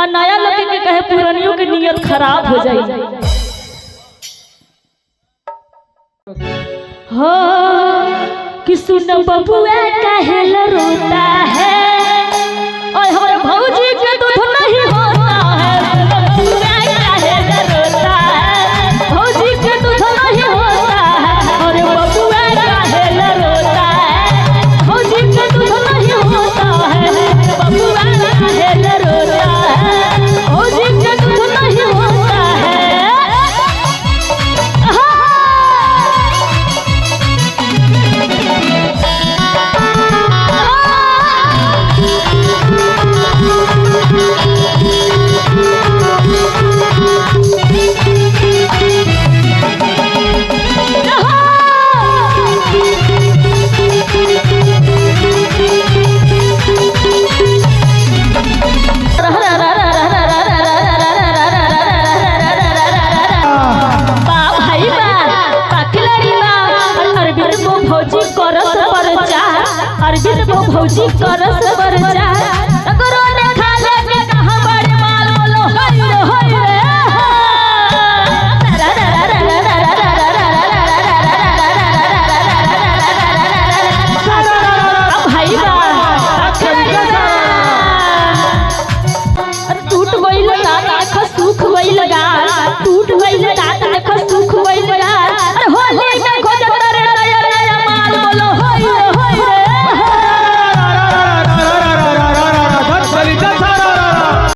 और नया लोग के कहे पुरानियों की नियत खराब हो जाए। हो कि सुन बबुआ काहे रोता है और हमारे भौजी के दूध नहीं होता है। बबुआ काहे रोता है, भौजी के दूध नहीं होता है। और बबुआ काहे रोता है, भौजी के दूध नहीं होता है। बबुआ काहे रोता है, भौजी के दूध नहीं होता है। भौजी करस प्रचार करो ने खा ले के कहां बड़े माल बोलो होय होय भाई टूट गइल दांत आँख सूख गइल गाल, टूट गइल दांत